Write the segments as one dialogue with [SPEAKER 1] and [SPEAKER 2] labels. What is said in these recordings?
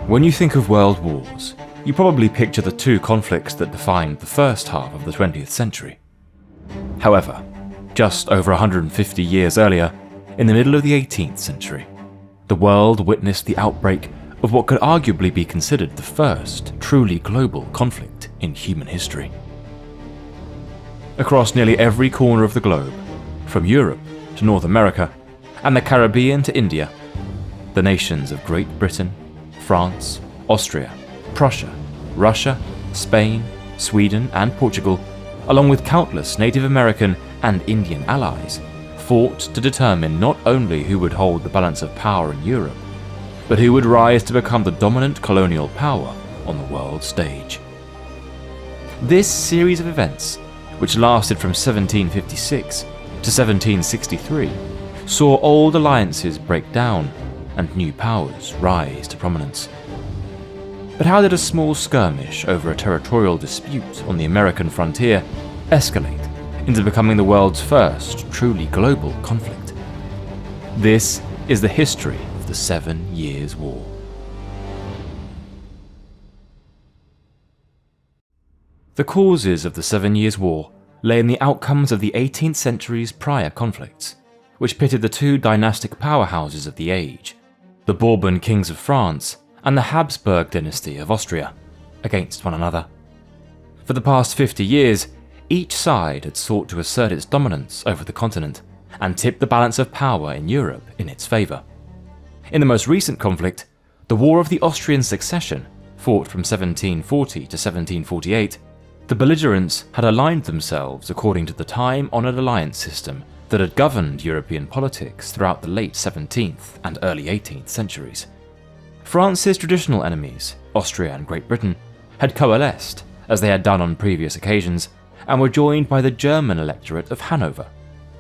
[SPEAKER 1] When you think of world wars, you probably picture the two conflicts that defined the first half of the 20th century. However, just over 150 years earlier, in the middle of the 18th century, the world witnessed the outbreak of what could arguably be considered the first truly global conflict in human history. Across nearly every corner of the globe, from Europe to North America and the Caribbean to India, the nations of Great Britain, France, Austria, Prussia, Russia, Spain, Sweden and Portugal, along with countless Native American and Indian allies, fought to determine not only who would hold the balance of power in Europe, but who would rise to become the dominant colonial power on the world stage. This series of events, which lasted from 1756 to 1763, saw old alliances break down and new powers rise to prominence. But how did a small skirmish over a territorial dispute on the American frontier escalate into becoming the world's first truly global conflict? This is the history of the 7 Years' War. The causes of the 7 Years' War lay in the outcomes of the 18th century's prior conflicts, which pitted the two dynastic powerhouses of the age, the Bourbon kings of France and the Habsburg dynasty of Austria, against one another. For the past 50 years, each side had sought to assert its dominance over the continent and tip the balance of power in Europe in its favour. In the most recent conflict, the War of the Austrian Succession, fought from 1740 to 1748, the belligerents had aligned themselves according to the time-honoured alliance system that had governed European politics throughout the late 17th and early 18th centuries. France's traditional enemies, Austria and Great Britain, had coalesced, as they had done on previous occasions, and were joined by the German electorate of Hanover,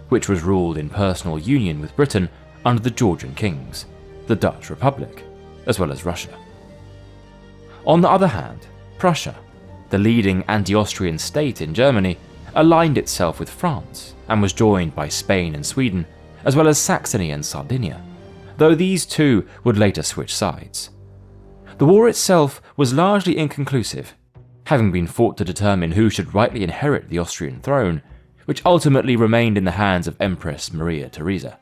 [SPEAKER 1] which was ruled in personal union with Britain under the Georgian kings, the Dutch Republic, as well as Russia. On the other hand, Prussia, the leading anti-Austrian state in Germany, aligned itself with France and was joined by Spain and Sweden, as well as Saxony and Sardinia, though these two would later switch sides. The war itself was largely inconclusive, having been fought to determine who should rightly inherit the Austrian throne, which ultimately remained in the hands of Empress Maria Theresa.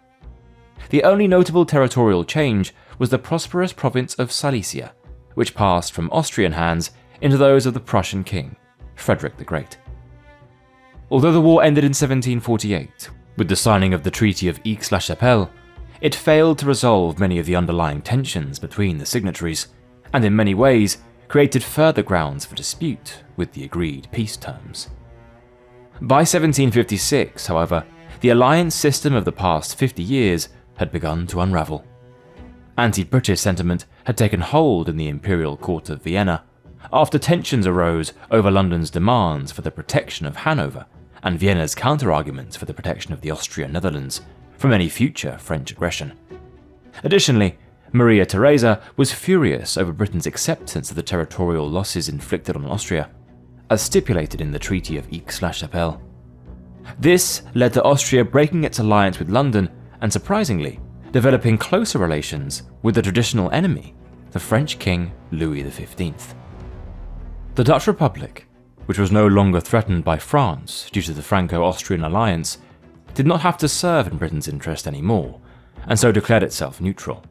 [SPEAKER 1] The only notable territorial change was the prosperous province of Silesia, which passed from Austrian hands into those of the Prussian king, Frederick the Great. Although the war ended in 1748, with the signing of the Treaty of Aix-la-Chapelle, it failed to resolve many of the underlying tensions between the signatories, and in many ways created further grounds for dispute with the agreed peace terms. By 1756, however, the alliance system of the past 50 years had begun to unravel. Anti-British sentiment had taken hold in the imperial court of Vienna, after tensions arose over London's demands for the protection of Hanover and Vienna's counter-arguments for the protection of the Austrian Netherlands from any future French aggression. Additionally, Maria Theresa was furious over Britain's acceptance of the territorial losses inflicted on Austria, as stipulated in the Treaty of Aix-la-Chapelle. This led to Austria breaking its alliance with London and, surprisingly, developing closer relations with the traditional enemy, the French King Louis XV. The Dutch Republic, which was no longer threatened by France due to the Franco-Austrian alliance, did not have to serve in Britain's interest anymore, and so declared itself neutral.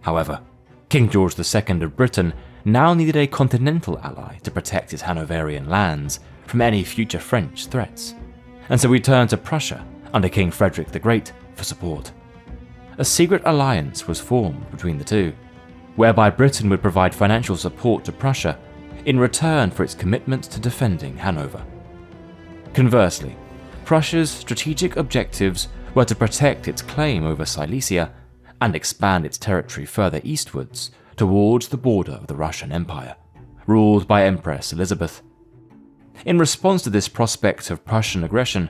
[SPEAKER 1] However, King George II of Britain now needed a continental ally to protect his Hanoverian lands from any future French threats, and so he turned to Prussia under King Frederick the Great for support. A secret alliance was formed between the two, whereby Britain would provide financial support to Prussia in return for its commitment to defending Hanover. Conversely, Prussia's strategic objectives were to protect its claim over Silesia and expand its territory further eastwards towards the border of the Russian Empire, ruled by Empress Elizabeth. In response to this prospect of Prussian aggression,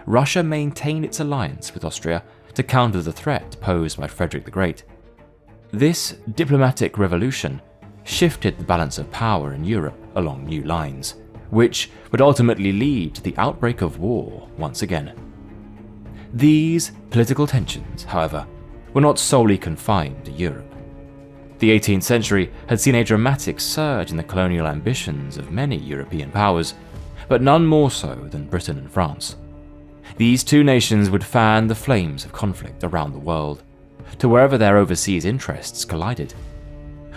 [SPEAKER 1] Russia maintained its alliance with Austria to counter the threat posed by Frederick the Great. This diplomatic revolution shifted the balance of power in Europe along new lines, which would ultimately lead to the outbreak of war once again. These political tensions, however, were not solely confined to Europe. The 18th century had seen a dramatic surge in the colonial ambitions of many European powers, but none more so than Britain and France. These two nations would fan the flames of conflict around the world, to wherever their overseas interests collided.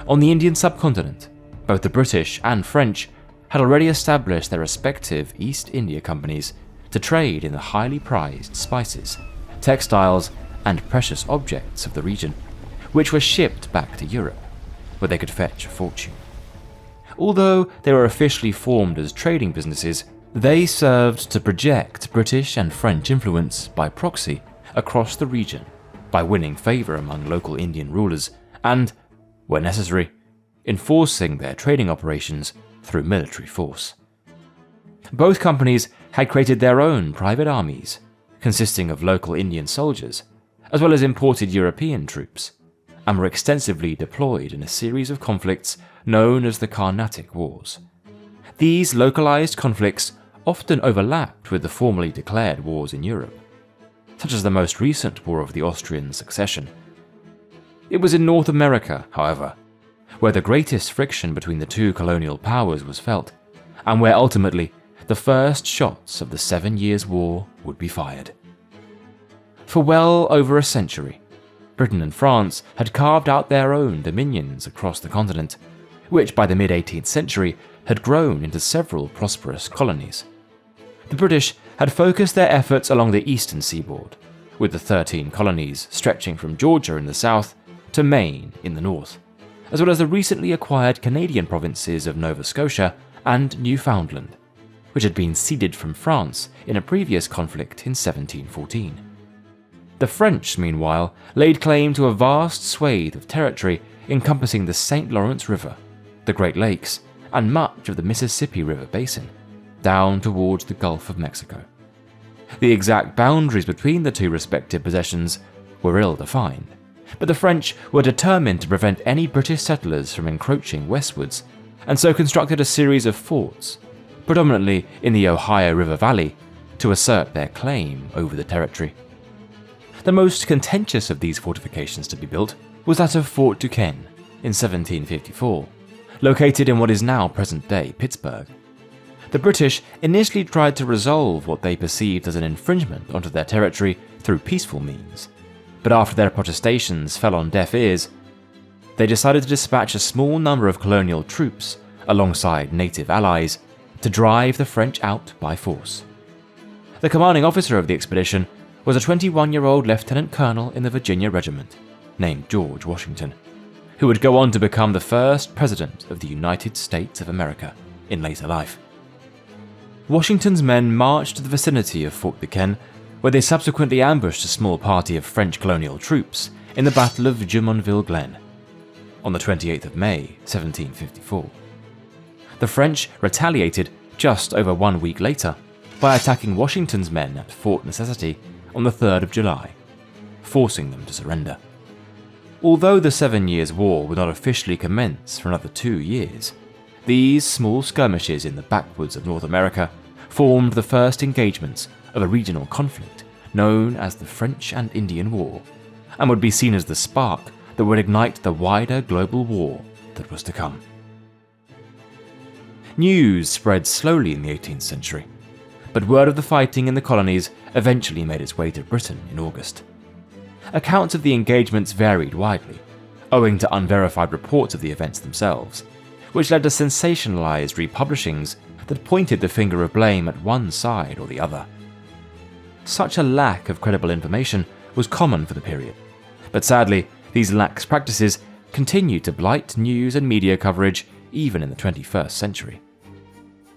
[SPEAKER 1] On the Indian subcontinent, both the British and French had already established their respective East India companies to trade in the highly prized spices, textiles, and precious objects of the region, which were shipped back to Europe, where they could fetch a fortune. Although they were officially formed as trading businesses, they served to project British and French influence by proxy across the region by winning favour among local Indian rulers and, where necessary, enforcing their trading operations through military force. Both companies had created their own private armies, consisting of local Indian soldiers, as well as imported European troops, and were extensively deployed in a series of conflicts known as the Carnatic Wars. These localized conflicts often overlapped with the formally declared wars in Europe, such as the most recent War of the Austrian Succession. It was in North America, however, where the greatest friction between the two colonial powers was felt, and where ultimately the first shots of the 7 Years' War would be fired. For well over a century, Britain and France had carved out their own dominions across the continent, which by the mid-18th century had grown into several prosperous colonies. The British had focused their efforts along the eastern seaboard, with the 13 colonies stretching from Georgia in the south to Maine in the north, as well as the recently acquired Canadian provinces of Nova Scotia and Newfoundland, which had been ceded from France in a previous conflict in 1714. The French, meanwhile, laid claim to a vast swathe of territory encompassing the St. Lawrence River, the Great Lakes, and much of the Mississippi River basin, down towards the Gulf of Mexico. The exact boundaries between the two respective possessions were ill-defined, but the French were determined to prevent any British settlers from encroaching westwards, and so constructed a series of forts, predominantly in the Ohio River Valley, to assert their claim over the territory. The most contentious of these fortifications to be built was that of Fort Duquesne in 1754, located in what is now present-day Pittsburgh. The British initially tried to resolve what they perceived as an infringement onto their territory through peaceful means, but after their protestations fell on deaf ears, they decided to dispatch a small number of colonial troops alongside native allies to drive the French out by force. The commanding officer of the expedition was a 21-year-old lieutenant colonel in the Virginia Regiment named George Washington, who would go on to become the first president of the United States of America in later life. Washington's men marched to the vicinity of Fort Duquesne, where they subsequently ambushed a small party of French colonial troops in the Battle of Jumonville Glen on the 28th of May, 1754. The French retaliated just over 1 week later by attacking Washington's men at Fort Necessity on the 3rd of July, forcing them to surrender. Although the 7 Years' War would not officially commence for another 2 years, these small skirmishes in the backwoods of North America formed the first engagements of a regional conflict known as the French and Indian War, and would be seen as the spark that would ignite the wider global war that was to come. News spread slowly in the 18th century, but word of the fighting in the colonies eventually made its way to Britain in August. Accounts of the engagements varied widely, owing to unverified reports of the events themselves, which led to sensationalized republishings that pointed the finger of blame at one side or the other. Such a lack of credible information was common for the period, but sadly, these lax practices continued to blight news and media coverage even in the 21st century.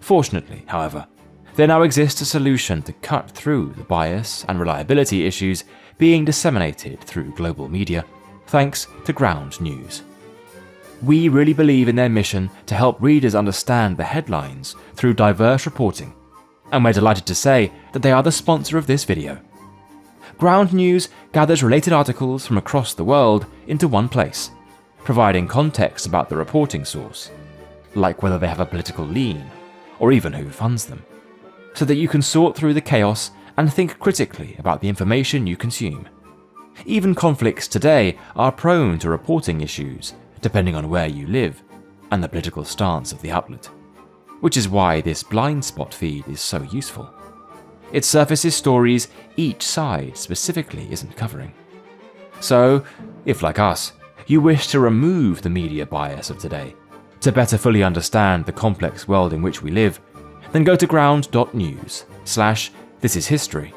[SPEAKER 1] Fortunately, however, there now exists a solution to cut through the bias and reliability issues being disseminated through global media, thanks to Ground News. We really believe in their mission to help readers understand the headlines through diverse reporting, and we're delighted to say that they are the sponsor of this video. Ground News gathers related articles from across the world into one place, providing context about the reporting source, like whether they have a political lean, or even who funds them, so that you can sort through the chaos and think critically about the information you consume. Even conflicts today are prone to reporting issues depending on where you live and the political stance of the outlet, which is why this blind spot feed is so useful. It surfaces stories each side specifically isn't covering. So, if like us, you wish to remove the media bias of today, to better fully understand the complex world in which we live, then go to ground.news/thisishistory,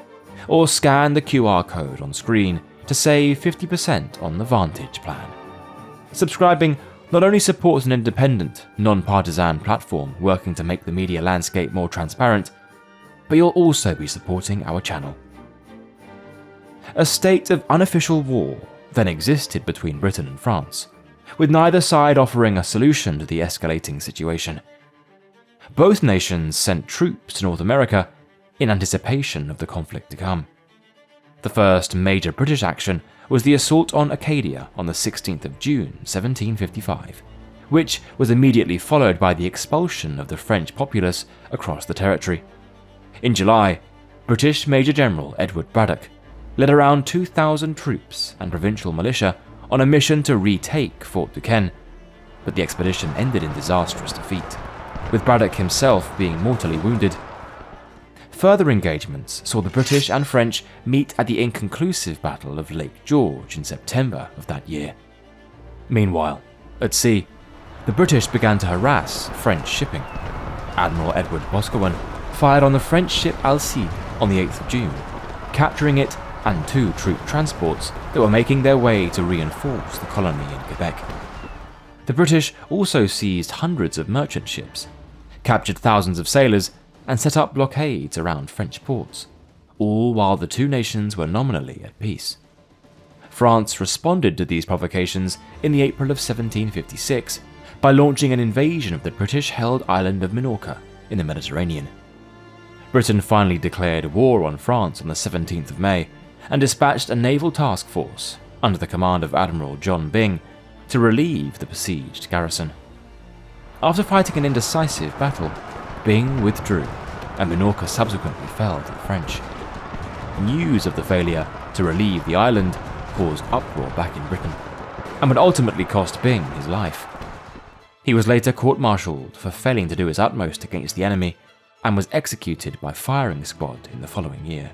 [SPEAKER 1] or scan the QR code on screen to save 50% on the Vantage plan. Subscribing not only supports an independent, non-partisan platform working to make the media landscape more transparent, but you'll also be supporting our channel. A state of unofficial war then existed between Britain and France, with neither side offering a solution to the escalating situation. Both nations sent troops to North America in anticipation of the conflict to come. The first major British action was the assault on Acadia on the 16th of June 1755, which was immediately followed by the expulsion of the French populace across the territory. In July, British Major General Edward Braddock led around 2,000 troops and provincial militia on a mission to retake Fort Duquesne, but the expedition ended in disastrous defeat, with Braddock himself being mortally wounded. Further engagements saw the British and French meet at the inconclusive Battle of Lake George in September of that year. Meanwhile, at sea, the British began to harass French shipping. Admiral Edward Boscawen fired on the French ship Alcide on the 8th of June, capturing it and 2 troop transports that were making their way to reinforce the colony in Quebec. The British also seized hundreds of merchant ships, captured thousands of sailors, and set up blockades around French ports, all while the two nations were nominally at peace. France responded to these provocations in the April of 1756 by launching an invasion of the British-held island of Minorca in the Mediterranean. Britain finally declared war on France on the 17th of May and dispatched a naval task force under the command of Admiral John Byng to relieve the besieged garrison. After fighting an indecisive battle, Byng withdrew, and Minorca subsequently fell to the French. News of the failure to relieve the island caused uproar back in Britain, and would ultimately cost Byng his life. He was later court-martialed for failing to do his utmost against the enemy, and was executed by firing squad in the following year.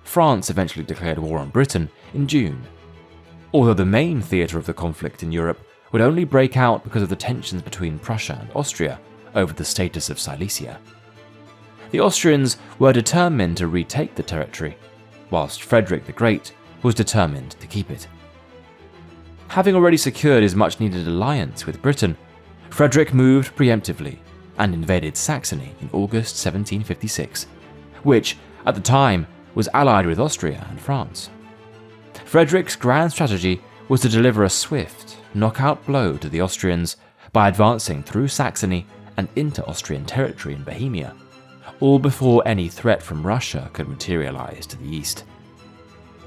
[SPEAKER 1] France eventually declared war on Britain in June, although the main theatre of the conflict in Europe would only break out because of the tensions between Prussia and Austria over the status of Silesia. The Austrians were determined to retake the territory, whilst Frederick the Great was determined to keep it. Having already secured his much-needed alliance with Britain, Frederick moved preemptively and invaded Saxony in August 1756, which, at the time, was allied with Austria and France. Frederick's grand strategy was to deliver a swift, knockout blow to the Austrians by advancing through Saxony and into Austrian territory in Bohemia, all before any threat from Russia could materialize to the east.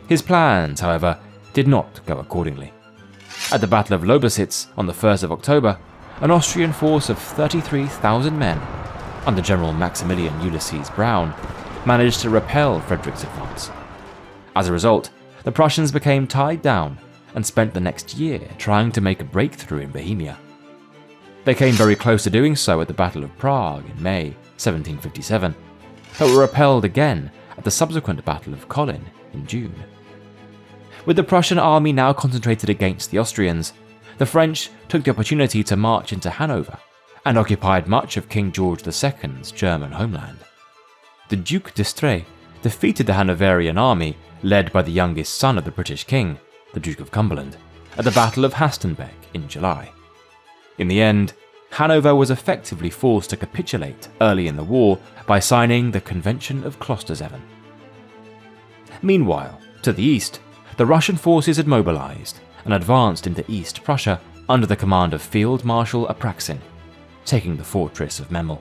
[SPEAKER 1] His plans, however, did not go accordingly. At the Battle of Lobositz on the 1st of October, an Austrian force of 33,000 men, under General Maximilian Ulysses Brown, managed to repel Frederick's advance. As a result, the Prussians became tied down and spent the next year trying to make a breakthrough in Bohemia. They came very close to doing so at the Battle of Prague in May 1757, but were repelled again at the subsequent Battle of Kolin in June. With the Prussian army now concentrated against the Austrians, the French took the opportunity to march into Hanover and occupied much of King George II's German homeland. The Duc d'Estrées defeated the Hanoverian army led by the youngest son of the British king, the Duke of Cumberland, at the Battle of Hastenbeck in July. In the end, Hanover was effectively forced to capitulate early in the war by signing the Convention of Klosterzeven. Meanwhile, to the east, the Russian forces had mobilized and advanced into East Prussia under the command of Field Marshal Apraxin, taking the fortress of Memel.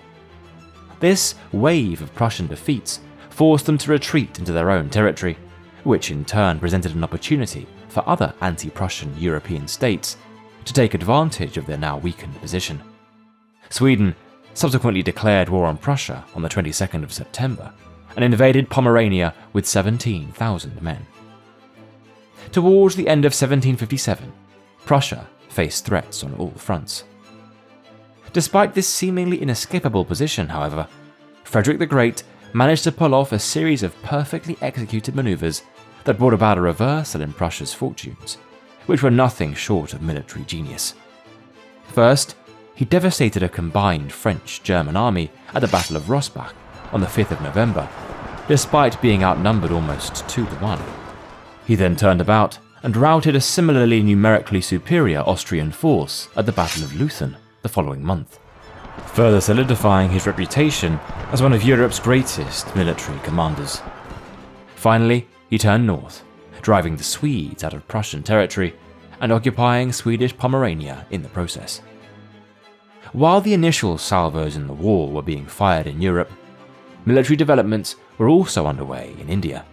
[SPEAKER 1] This wave of Prussian defeats forced them to retreat into their own territory, which in turn presented an opportunity for other anti-Prussian European states to take advantage of their now weakened position. Sweden subsequently declared war on Prussia on the 22nd of September and invaded Pomerania with 17,000 men. Towards the end of 1757, Prussia faced threats on all fronts. Despite this seemingly inescapable position, however, Frederick the Great managed to pull off a series of perfectly executed maneuvers that brought about a reversal in Prussia's fortunes, which were nothing short of military genius. First, he devastated a combined French-German army at the Battle of Rossbach on the 5th of November, despite being outnumbered almost 2-1. He then turned about and routed a similarly numerically superior Austrian force at the Battle of Leuthen the following month, further solidifying his reputation as one of Europe's greatest military commanders. Finally, he turned north, driving the Swedes out of Prussian territory and occupying Swedish Pomerania in the process. While the initial salvos in the war were being fired in Europe, military developments were also underway in India.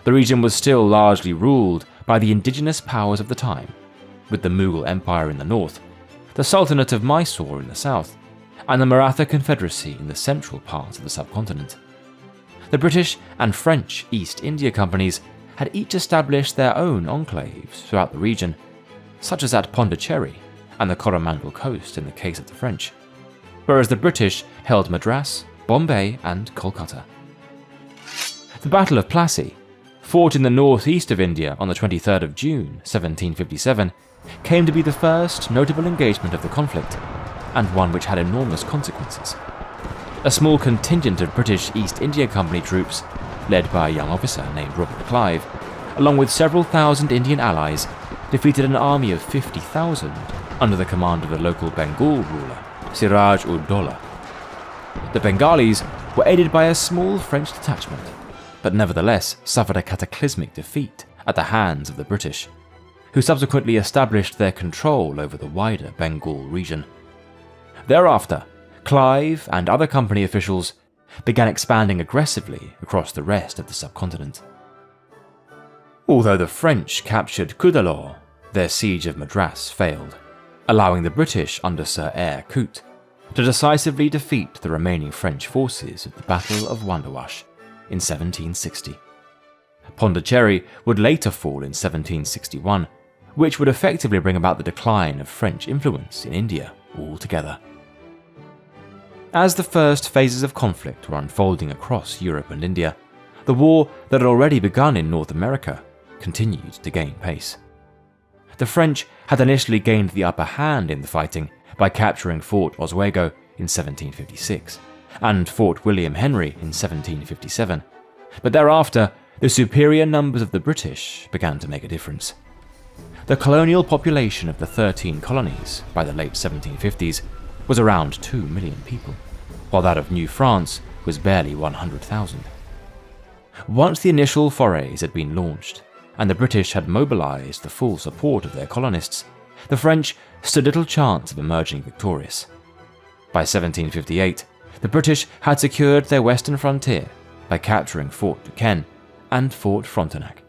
[SPEAKER 1] The region was still largely ruled by the indigenous powers of the time, with the Mughal Empire in the north, the Sultanate of Mysore in the south, and the Maratha Confederacy in the central part of the subcontinent. The British and French East India Companies had each established their own enclaves throughout the region, such as at Pondicherry and the Coromandel Coast in the case of the French, whereas the British held Madras, Bombay, and Kolkata. The Battle of Plassey, fought in the northeast of India on the 23rd of June 1757, came to be the first notable engagement of the conflict, and one which had enormous consequences. A small contingent of British East India Company troops, led by a young officer named Robert Clive, along with several thousand Indian allies, defeated an army of 50,000 under the command of the local Bengal ruler, Siraj-ud-Dowlah. The Bengalis were aided by a small French detachment, but nevertheless suffered a cataclysmic defeat at the hands of the British, who subsequently established their control over the wider Bengal region. Thereafter, Clive and other company officials began expanding aggressively across the rest of the subcontinent. Although the French captured Cuddalore, their siege of Madras failed, allowing the British under Sir Eyre Coote to decisively defeat the remaining French forces at the Battle of Wandiwash in 1760. Pondicherry would later fall in 1761, which would effectively bring about the decline of French influence in India altogether. As the first phases of conflict were unfolding across Europe and India, the war that had already begun in North America continued to gain pace. The French had initially gained the upper hand in the fighting by capturing Fort Oswego in 1756 and Fort William Henry in 1757, but thereafter the superior numbers of the British began to make a difference. The colonial population of the 13 colonies by the late 1750s was around 2 million people, while that of New France was barely 100,000. Once the initial forays had been launched, and the British had mobilized the full support of their colonists, the French stood little chance of emerging victorious. By 1758, the British had secured their western frontier by capturing Fort Duquesne and Fort Frontenac,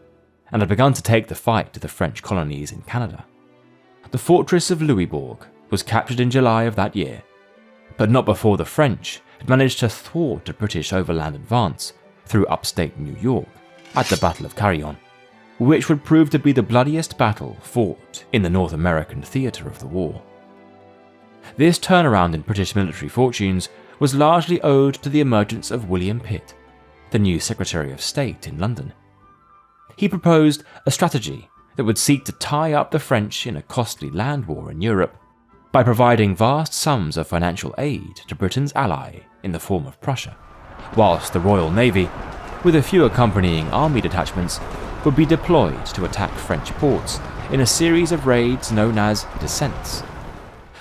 [SPEAKER 1] and had begun to take the fight to the French colonies in Canada. The fortress of Louisbourg was captured in July of that year, but not before the French had managed to thwart a British overland advance through upstate New York at the Battle of Carillon, which would prove to be the bloodiest battle fought in the North American theatre of the war. This turnaround in British military fortunes was largely owed to the emergence of William Pitt, the new Secretary of State in London. He proposed a strategy that would seek to tie up the French in a costly land war in Europe by providing vast sums of financial aid to Britain's ally in the form of Prussia, whilst the Royal Navy, with a few accompanying army detachments, would be deployed to attack French ports in a series of raids known as descents.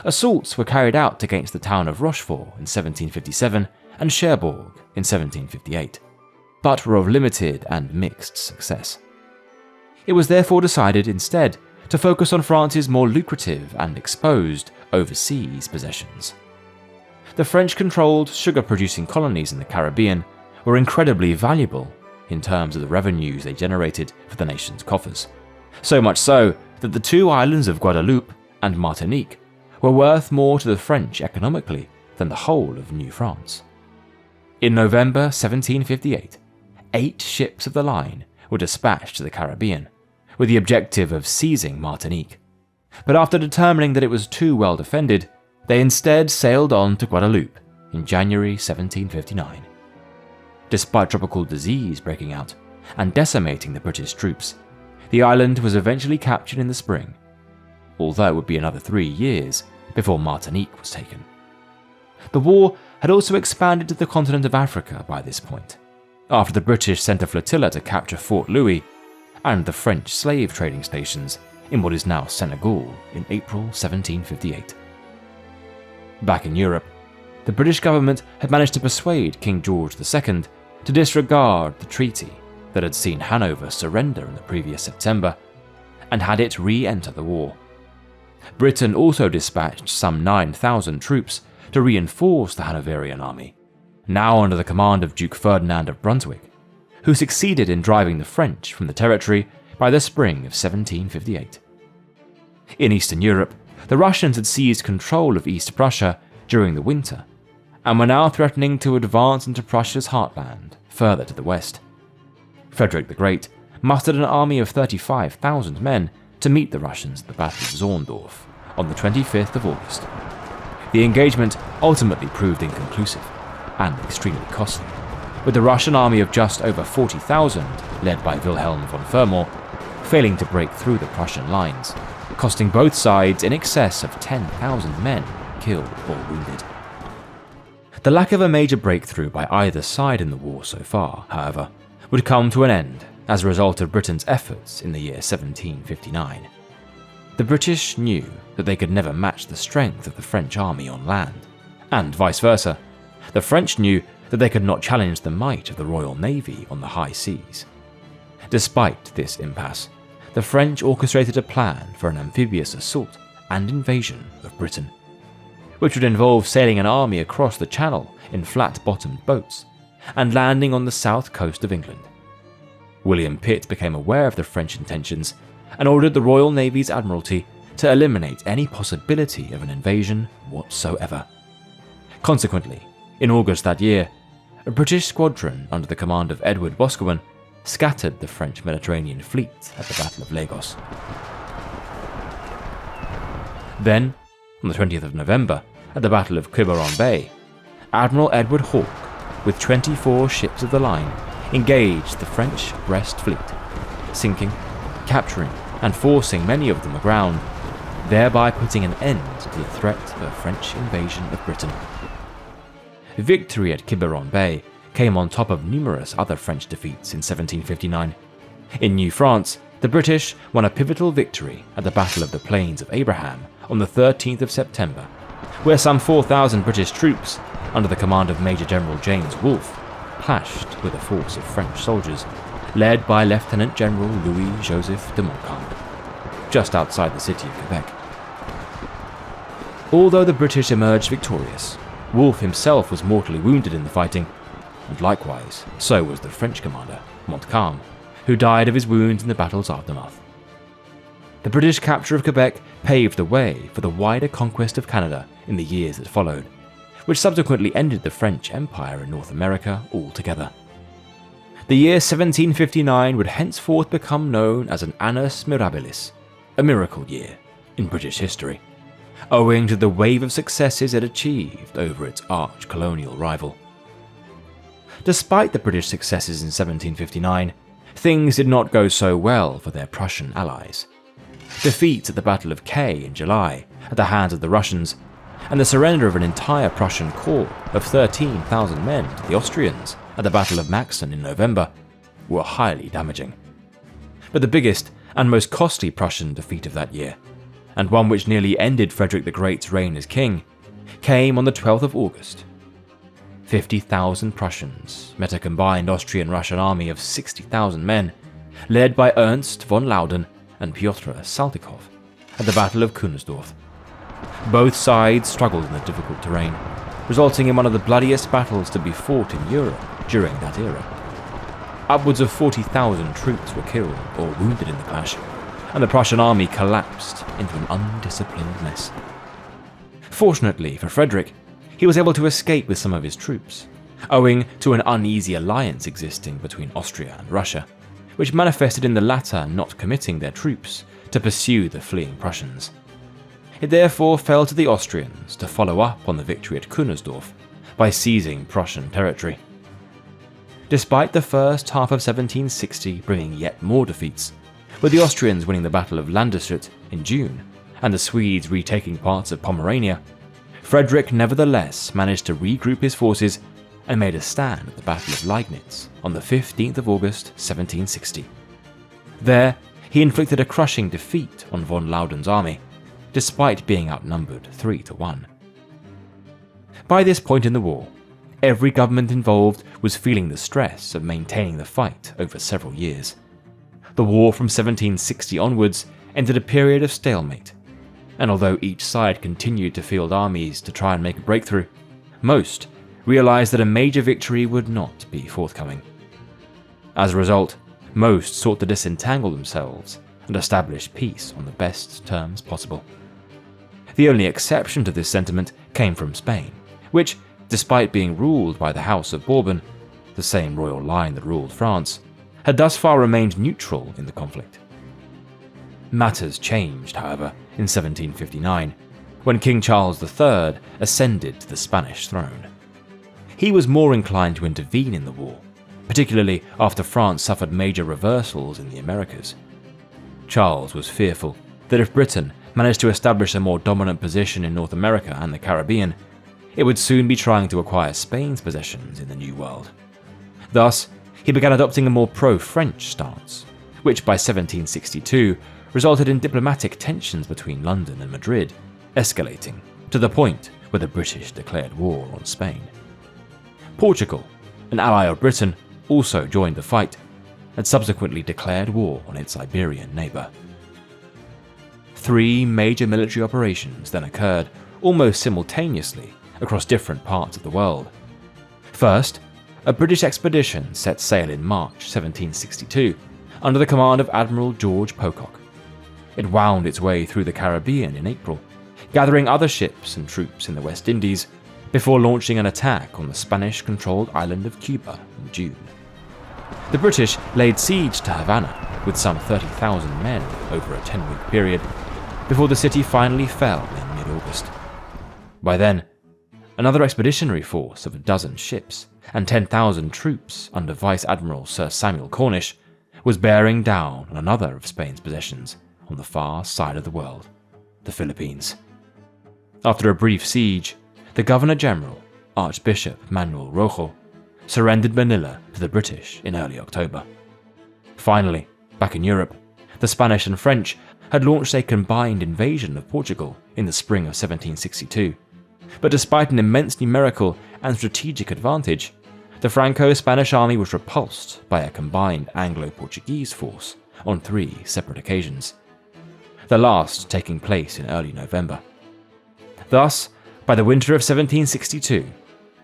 [SPEAKER 1] Assaults were carried out against the town of Rochefort in 1757 and Cherbourg in 1758, but were of limited and mixed success. It was therefore decided instead to focus on France's more lucrative and exposed overseas possessions. The French-controlled sugar-producing colonies in the Caribbean were incredibly valuable in terms of the revenues they generated for the nation's coffers, so much so that the two islands of Guadeloupe and Martinique were worth more to the French economically than the whole of New France. In November 1758, 8 ships of the line were dispatched to the Caribbean, with the objective of seizing Martinique. But after determining that it was too well defended, they instead sailed on to Guadeloupe in January 1759. Despite tropical disease breaking out and decimating the British troops, the island was eventually captured in the spring, although it would be another 3 years before Martinique was taken. The war had also expanded to the continent of Africa by this point, after the British sent a flotilla to capture Fort Louis and the French slave trading stations in what is now Senegal in April 1758. Back in Europe, the British government had managed to persuade King George II to disregard the treaty that had seen Hanover surrender in the previous September and had it re-enter the war. Britain also dispatched some 9,000 troops to reinforce the Hanoverian army, now under the command of Duke Ferdinand of Brunswick, who succeeded in driving the French from the territory by the spring of 1758. In Eastern Europe, the Russians had seized control of East Prussia during the winter, and were now threatening to advance into Prussia's heartland, further to the west. Frederick the Great mustered an army of 35,000 men to meet the Russians at the Battle of Zorndorf on the 25th of August. The engagement ultimately proved inconclusive and extremely costly, with the Russian army of just over 40,000, led by Wilhelm von Fermor, failing to break through the Prussian lines, costing both sides in excess of 10,000 men killed or wounded. The lack of a major breakthrough by either side in the war so far, however, would come to an end as a result of Britain's efforts in the year 1759. The British knew that they could never match the strength of the French army on land, and vice versa. The French knew that they could not challenge the might of the Royal Navy on the high seas. Despite this impasse, the French orchestrated a plan for an amphibious assault and invasion of Britain, which would involve sailing an army across the Channel in flat-bottomed boats and landing on the south coast of England. William Pitt became aware of the French intentions and ordered the Royal Navy's Admiralty to eliminate any possibility of an invasion whatsoever. Consequently, in August that year, a British squadron under the command of Edward Boscawen scattered the French Mediterranean fleet at the Battle of Lagos. Then, on the 20th of November, at the Battle of Quiberon Bay, Admiral Edward Hawke, with 24 ships of the line, engaged the French Brest fleet, sinking, capturing, and forcing many of them aground, thereby putting an end to the threat of a French invasion of Britain. Victory at Quiberon Bay came on top of numerous other French defeats in 1759. In New France, the British won a pivotal victory at the Battle of the Plains of Abraham on the 13th of September, where some 4,000 British troops, under the command of Major General James Wolfe, clashed with a force of French soldiers, led by Lieutenant General Louis-Joseph de Montcalm, just outside the city of Quebec. Although the British emerged victorious, Wolfe himself was mortally wounded in the fighting, and likewise, so was the French commander, Montcalm, who died of his wounds in the battle's aftermath. The British capture of Quebec paved the way for the wider conquest of Canada in the years that followed, which subsequently ended the French Empire in North America altogether. The year 1759 would henceforth become known as an annus mirabilis, a miracle year in British history, owing to the wave of successes it achieved over its arch-colonial rival. Despite the British successes in 1759, things did not go so well for their Prussian allies. Defeats at the Battle of Kay in July at the hands of the Russians, and the surrender of an entire Prussian corps of 13,000 men to the Austrians at the Battle of Maxen in November, were highly damaging. But the biggest and most costly Prussian defeat of that year, and one which nearly ended Frederick the Great's reign as king, came on the 12th of August. 50,000 Prussians met a combined Austrian-Russian army of 60,000 men, led by Ernst von Lauden and Piotr Saltykov, at the Battle of Kunersdorf. Both sides struggled in the difficult terrain, resulting in one of the bloodiest battles to be fought in Europe during that era. Upwards of 40,000 troops were killed or wounded in the clash, and the Prussian army collapsed into an undisciplined mess. Fortunately for Frederick, he was able to escape with some of his troops, owing to an uneasy alliance existing between Austria and Russia, which manifested in the latter not committing their troops to pursue the fleeing Prussians, It therefore fell to the Austrians to follow up on the victory at Kunersdorf by seizing Prussian territory. Despite the first half of 1760 bringing yet more defeats, with the Austrians winning the Battle of Landeshut in June and the Swedes retaking parts of Pomerania, Frederick nevertheless managed to regroup his forces and made a stand at the Battle of Liegnitz on the 15th of August 1760. There, he inflicted a crushing defeat on von Lauden's army, despite being outnumbered 3-1. By this point in the war, every government involved was feeling the stress of maintaining the fight over several years. The war from 1760 onwards entered a period of stalemate, and although each side continued to field armies to try and make a breakthrough, most realized that a major victory would not be forthcoming. As a result, most sought to disentangle themselves and establish peace on the best terms possible. The only exception to this sentiment came from Spain, which, despite being ruled by the House of Bourbon, the same royal line that ruled France, had thus far remained neutral in the conflict. Matters changed, however, in 1759, when King Charles III ascended to the Spanish throne. He was more inclined to intervene in the war, particularly after France suffered major reversals in the Americas. Charles was fearful that if Britain managed to establish a more dominant position in North America and the Caribbean, it would soon be trying to acquire Spain's possessions in the New World. Thus, he began adopting a more pro-French stance, which by 1762 resulted in diplomatic tensions between London and Madrid, escalating to the point where the British declared war on Spain. Portugal, an ally of Britain, also joined the fight and subsequently declared war on its Iberian neighbour. 3 major military operations then occurred almost simultaneously across different parts of the world. First, a British expedition set sail in March 1762 under the command of Admiral George Pocock. It wound its way through the Caribbean in April, gathering other ships and troops in the West Indies before launching an attack on the Spanish-controlled island of Cuba in June. The British laid siege to Havana with some 30,000 men over a 10-week period before the city finally fell in mid-August. By then, another expeditionary force of a dozen ships and 10,000 troops under Vice Admiral Sir Samuel Cornish was bearing down on another of Spain's possessions on the far side of the world, the Philippines. After a brief siege, the Governor-General, Archbishop Manuel Rojo, surrendered Manila to the British in early October. Finally, back in Europe, the Spanish and French had launched a combined invasion of Portugal in the spring of 1762, but despite an immense numerical and strategic advantage, the Franco-Spanish army was repulsed by a combined Anglo-Portuguese force on 3 separate occasions, the last taking place in early November. Thus, by the winter of 1762,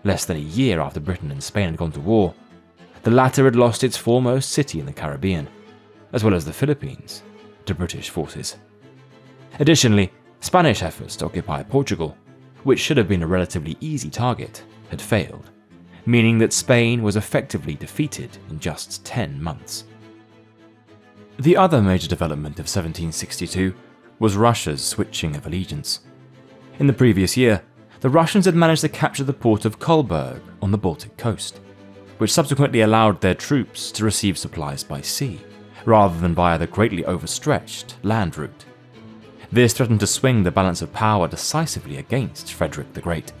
[SPEAKER 1] less than a year after Britain and Spain had gone to war, the latter had lost its foremost city in the Caribbean, as well as the Philippines, to British forces. Additionally, Spanish efforts to occupy Portugal, which should have been a relatively easy target, had failed, meaning that Spain was effectively defeated in just 10 months. The other major development of 1762 was Russia's switching of allegiance. In the previous year, the Russians had managed to capture the port of Kolberg on the Baltic coast, which subsequently allowed their troops to receive supplies by sea, rather than via the greatly overstretched land route. This threatened to swing the balance of power decisively against Frederick the Great.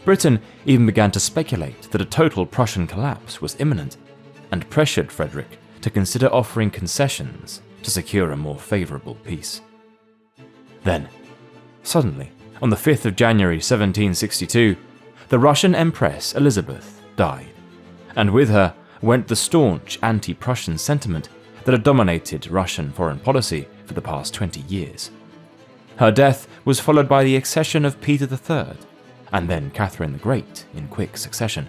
[SPEAKER 1] Britain even began to speculate that a total Prussian collapse was imminent, and pressured Frederick to consider offering concessions to secure a more favourable peace. Then, suddenly, on the 5th of January 1762, the Russian Empress Elizabeth died, and with her went the staunch anti-Prussian sentiment that had dominated Russian foreign policy for the past 20 years. Her death was followed by the accession of Peter III, and then Catherine the Great in quick succession.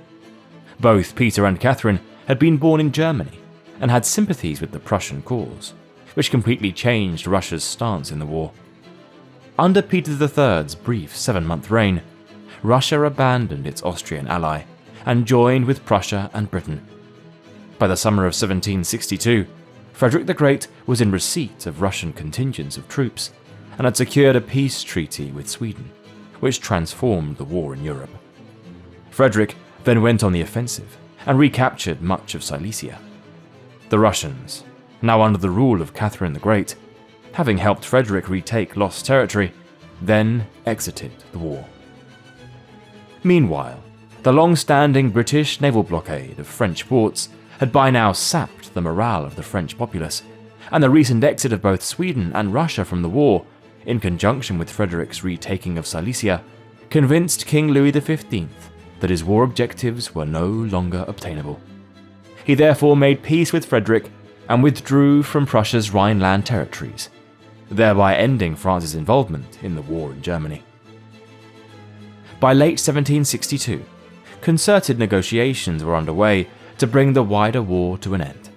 [SPEAKER 1] Both Peter and Catherine had been born in Germany and had sympathies with the Prussian cause, which completely changed Russia's stance in the war. Under Peter III's brief 7-month reign, Russia abandoned its Austrian ally and joined with Prussia and Britain. By the summer of 1762, Frederick the Great was in receipt of Russian contingents of troops and had secured a peace treaty with Sweden, which transformed the war in Europe. Frederick then went on the offensive and recaptured much of Silesia. The Russians, now under the rule of Catherine the Great, having helped Frederick retake lost territory, then exited the war. Meanwhile, the long-standing British naval blockade of French ports had by now sapped the morale of the French populace, and the recent exit of both Sweden and Russia from the war, in conjunction with Frederick's retaking of Silesia, convinced King Louis XV that his war objectives were no longer obtainable. He therefore made peace with Frederick and withdrew from Prussia's Rhineland territories, thereby ending France's involvement in the war in Germany. By late 1762, concerted negotiations were underway to bring the wider war to an end.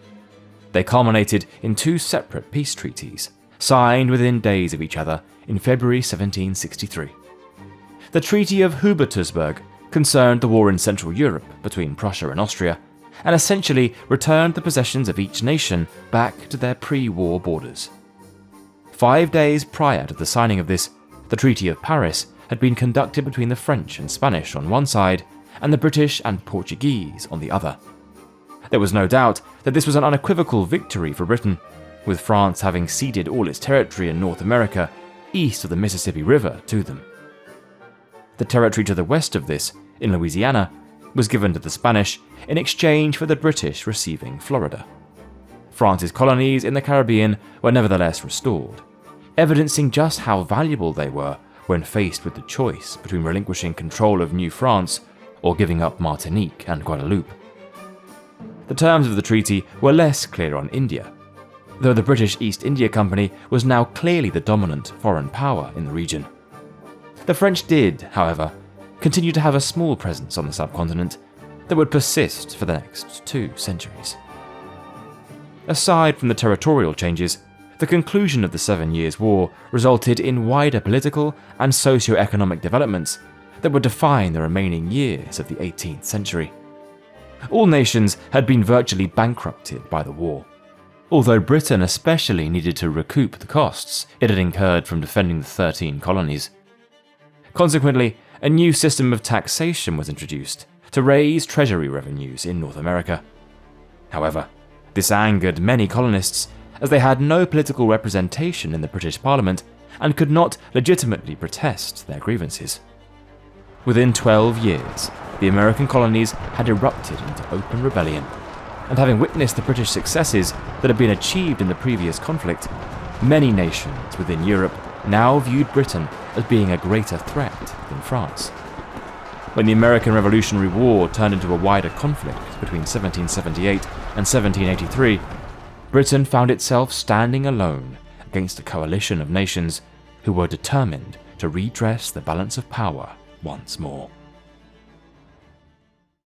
[SPEAKER 1] They culminated in two separate peace treaties, signed within days of each other in February 1763. The Treaty of Hubertusburg concerned the war in Central Europe between Prussia and Austria, and essentially returned the possessions of each nation back to their pre-war borders. 5 days prior to the signing of this, the Treaty of Paris had been conducted between the French and Spanish on one side, and the British and Portuguese on the other. There was no doubt that this was an unequivocal victory for Britain, with France having ceded all its territory in North America east of the Mississippi River to them. The territory to the west of this, in Louisiana, was given to the Spanish in exchange for the British receiving Florida. France's colonies in the Caribbean were nevertheless restored, evidencing just how valuable they were when faced with the choice between relinquishing control of New France or giving up Martinique and Guadeloupe. The terms of the treaty were less clear on India, though the British East India Company was now clearly the dominant foreign power in the region. The French did, however, continue to have a small presence on the subcontinent that would persist for the next 2 centuries. Aside from the territorial changes, the conclusion of the 7 Years' War resulted in wider political and socio-economic developments that would define the remaining years of the 18th century. All nations had been virtually bankrupted by the war, although Britain especially needed to recoup the costs it had incurred from defending the 13 colonies. Consequently, a new system of taxation was introduced to raise treasury revenues in North America. However, this angered many colonists, as they had no political representation in the British Parliament and could not legitimately protest their grievances. Within 12 years, the American colonies had erupted into open rebellion, and having witnessed the British successes that had been achieved in the previous conflict, many nations within Europe now viewed Britain as being a greater threat than France. When the American Revolutionary War turned into a wider conflict between 1778 and 1783, Britain found itself standing alone against a coalition of nations who were determined to redress the balance of power once more.